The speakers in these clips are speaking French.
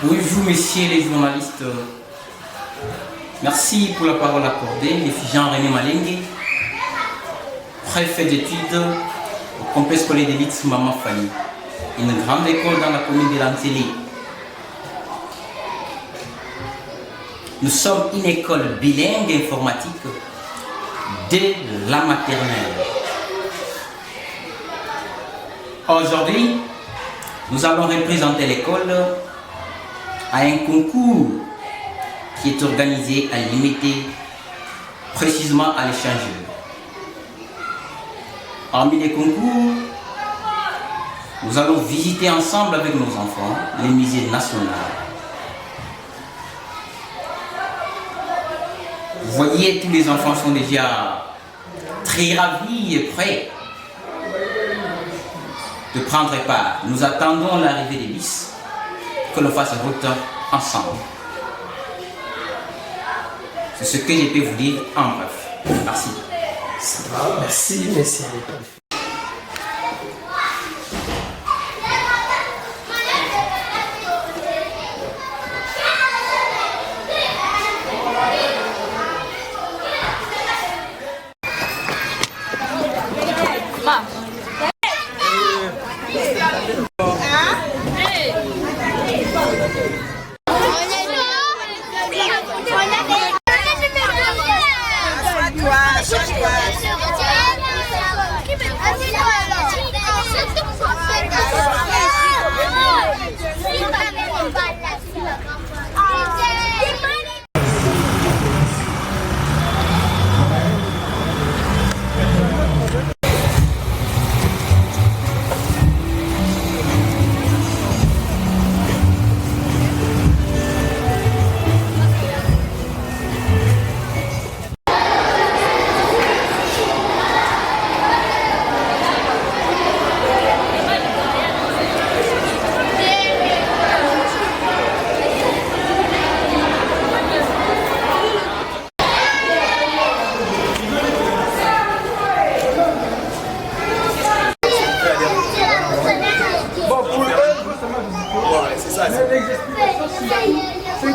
Bonjour messieurs les journalistes. Merci pour la parole accordée. Je suis Jean-René Malengue, préfet d'études au complexe scolaire d'élite Maman Fanny, une grande école dans la commune de Lantelli. Nous sommes une école bilingue informatique dès la maternelle. Aujourd'hui, nous allons représenter l'école à un concours qui est organisé à limiter précisément à l'échangeur. Parmi les concours, nous allons visiter ensemble avec nos enfants les musées nationaux. Vous voyez, tous les enfants sont déjà très ravis et prêts de prendre part. Nous attendons l'arrivée des bus, que l'on fasse route ensemble. C'est ce que je peux vous dire en bref. Merci. Merci, merci.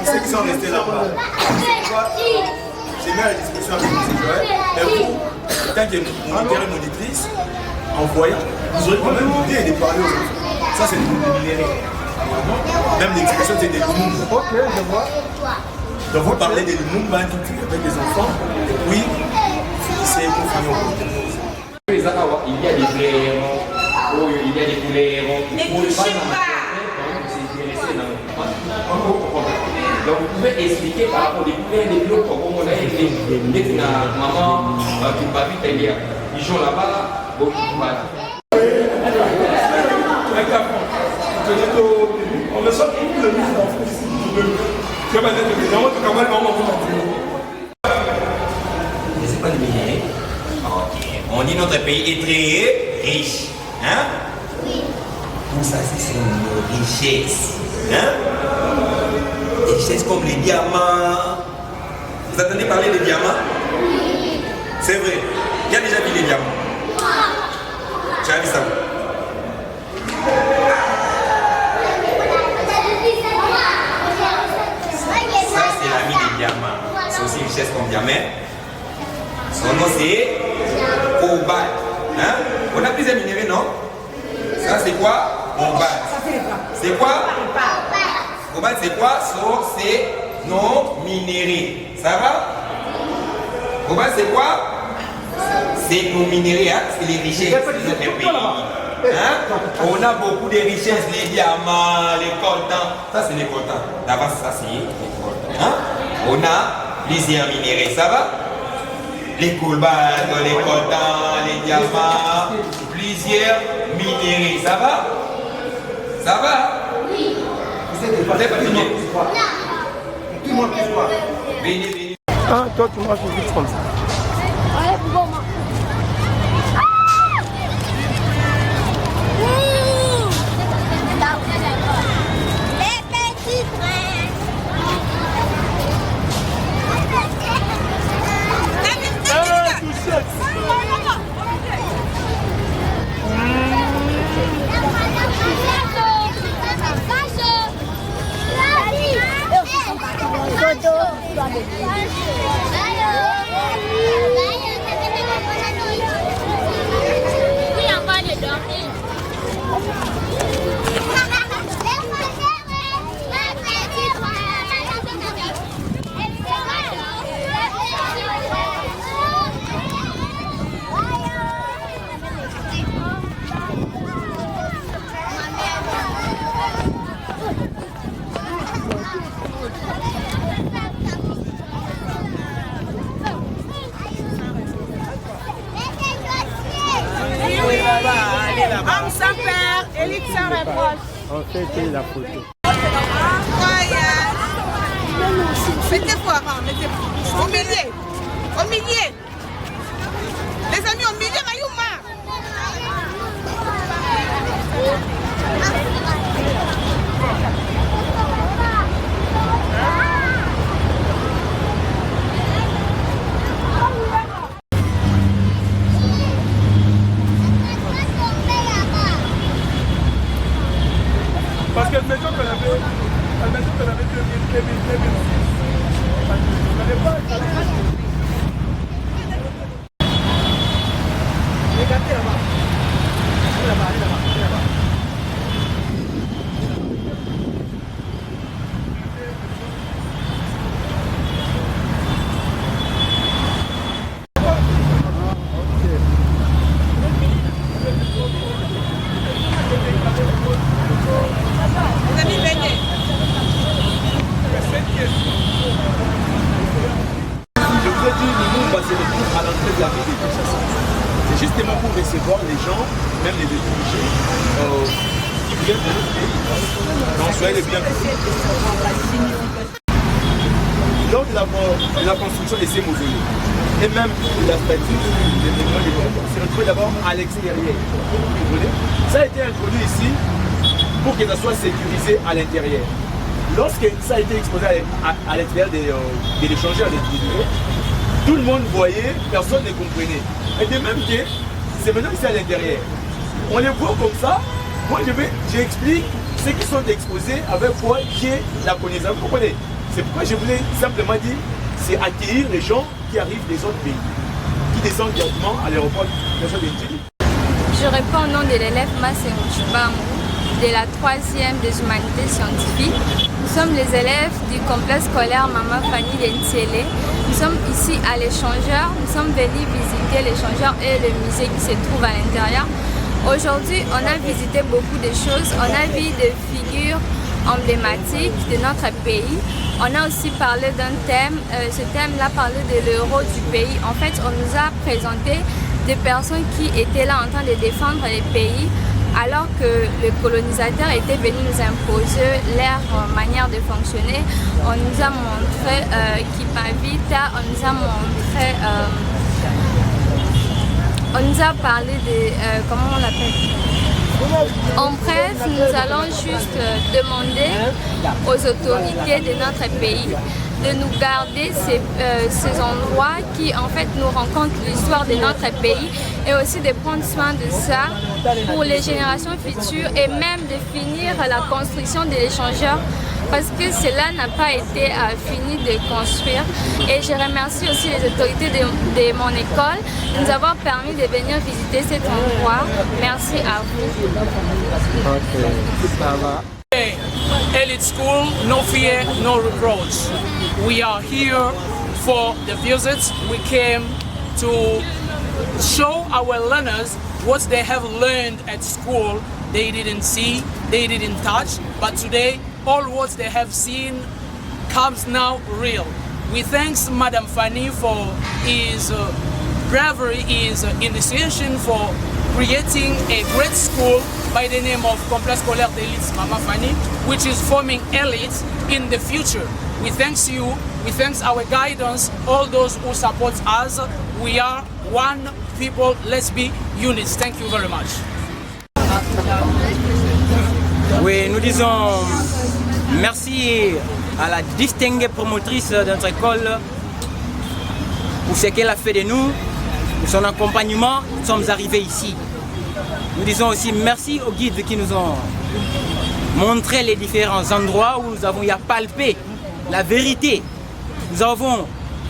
Ceux qui sont restés là-bas, j'ai mis à la discussion avec M. Joël, et vous, tant que moniteur et monitrice, en voyant, vous aurez quand même l'idée de parler aux enfants. Ça, c'est pour délirer. Même l'expression, c'est des Lumumba. Ok, je vois. Donc, vous parlez des Lumumba avec des enfants, et puis, c'est pour finir au côté. Il y a des vrais héros, il y a des poulets héros. Ne touchez pas. Donc vous pouvez expliquer par rapport aux poulets, des blocs, comme on a dit, dès que maman qui va vite aller, ils jouent là-bas, beaucoup de mal. On me sort beaucoup de mise d'enfants ici. Je vais mettre des gens, tout comme elle, maman, C'est pas le millier. Ok. On dit notre pays est très riche. Hein? Oui. Tout ça, c'est une richesse. Hein? Des richesses comme les diamants. Vous entendez parler des diamants? Oui. C'est vrai. Qui a déjà vu les diamants? Tu as vu ça? Ça, c'est l'ami des diamants. C'est aussi une richesse comme diamant. Son nom, c'est cobalt. Hein? On a plusieurs minéraux, non? Ça, c'est quoi? Cobalt. C'est quoi? Cobalt, c'est quoi? C'est non minéré. Ça va? Cobalt, c'est quoi? C'est nos minéraux, hein? C'est les richesses de notre pays. Hein? On a beaucoup de richesses, les diamants, les coltans. Ça, c'est les coltans. D'abord, ça, c'est les coltans. Hein? On a plusieurs minéraux. Ça va? Les cobaltes, les coltans, les diamants, plusieurs minéraux. Ça va? Ça va? Oui. Vous êtes pas fatigué? Non. Tout le monde peut voir. Venez, venez. Ah, toi, tu manges vite comme ça. Ouais, bon, moi. Les petits frères. On fait la photo. Mettez-vous avant, mettez-vous. Au milieu. Au milieu. Les amis, au milieu, Mayouma. Parce qu'elle me dit qu'elle avait 2000. Regardez là-bas. Allez là-bas, allez là-bas, allez là-bas. Les amis, venez. Je vous ai dit, nous passer le tour à l'entrée de la ville de Kinshasa. C'est justement pour recevoir les gens, même les étrangers, qui viennent de notre pays. Donc soyez les bienvenus. Lors de la construction de ces mausolées, et même la statue des témoins des morts, c'est retrouvé d'abord à l'extérieur. Ça a été introduit ici pour que ça soit sécurisé à l'intérieur. Lorsque ça a été exposé à l'intérieur de l'échangeur des vidéos, tout le monde voyait, personne ne comprenait. Et de même que c'est maintenant ici à l'intérieur. On les voit comme ça, moi j'explique ceux qui sont exposés avec quoi j'ai la connaissance. Vous comprenez? C'est pourquoi je voulais simplement dire, c'est accueillir les gens qui arrivent des autres pays, qui descendent directement à l'aéroport de Njili. Je réponds au nom de l'élève Massé Mouchibamou de la 3e des humanités scientifiques. Nous sommes les élèves du complexe scolaire Maman Fanny de Ntiélé. Nous sommes ici à l'échangeur. Nous sommes venus visiter l'échangeur et le musée qui se trouve à l'intérieur. Aujourd'hui, on a visité beaucoup de choses. On a vu des figures emblématiques de notre pays. On a aussi parlé d'un thème. Ce thème-là parlait de l'euro du pays. En fait, on nous a présenté des personnes qui étaient là en train de défendre les pays alors que le colonisateur était venu nous imposer leur manière de fonctionner. On nous a montré Kipavita, on nous a montré, on nous a parlé de, comment on l'appelle? En bref, nous allons juste demander aux autorités de notre pays de nous garder ces endroits qui en fait nous racontent l'histoire de notre pays et aussi de prendre soin de ça pour les générations futures et même de finir la construction de l'échangeur parce que cela n'a pas été fini de construire. Et je remercie aussi les autorités de mon école de nous avoir permis de venir visiter cet endroit. Merci à vous. Elite School, no fear, no reproach. We are here for the visit. We came to show our learners what they have learned at school. They didn't see, they didn't touch, but today all what they have seen comes now real. We thank Madam Fanny for his bravery, his initiation for creating a great school by the name of Complexe Scolaire d'Élite Mama Fanny, which is forming elites in the future. We thank you, we thank our guidance, all those who support us. We are one people, let's be units. Thank you very much. Oui, nous disons merci à la distinguée promotrice de notre école pour ce qu'elle a fait de nous, pour son accompagnement. Nous sommes arrivés ici. Nous disons aussi merci aux guides qui nous ont montré les différents endroits où nous avons eu à palper la vérité. Nous avons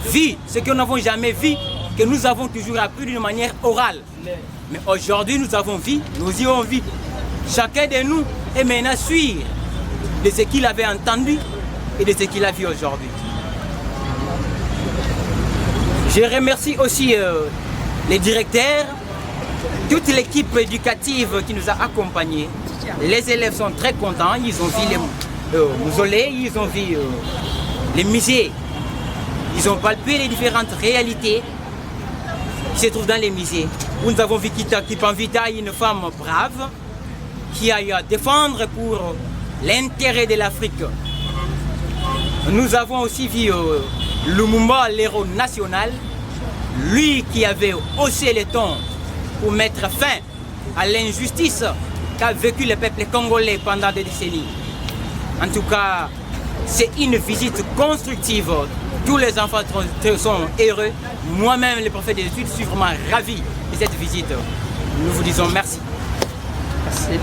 vu ce que nous n'avons jamais vu, que nous avons toujours appris d'une manière orale. Mais aujourd'hui, nous avons vu, nous y avons vu. Chacun de nous est maintenant sûr de ce qu'il avait entendu et de ce qu'il a vu aujourd'hui. Je remercie aussi les directeurs, toute l'équipe éducative qui nous a accompagnés. Les élèves sont très contents, ils ont vu les mausolées, ils ont vu les musées, ils ont palpé les différentes réalités qui se trouvent dans les musées. Nous avons vu Kipavita, une femme brave, qui a eu à défendre pour l'intérêt de l'Afrique. Nous avons aussi vu Lumumba, l'héros national, lui qui avait haussé les tons pour mettre fin à l'injustice qu'a vécu le peuple congolais pendant des décennies. En tout cas, c'est une visite constructive. Tous les enfants sont heureux. Moi-même, le prophète des études, je suis vraiment ravi de cette visite. Nous vous disons merci. Merci.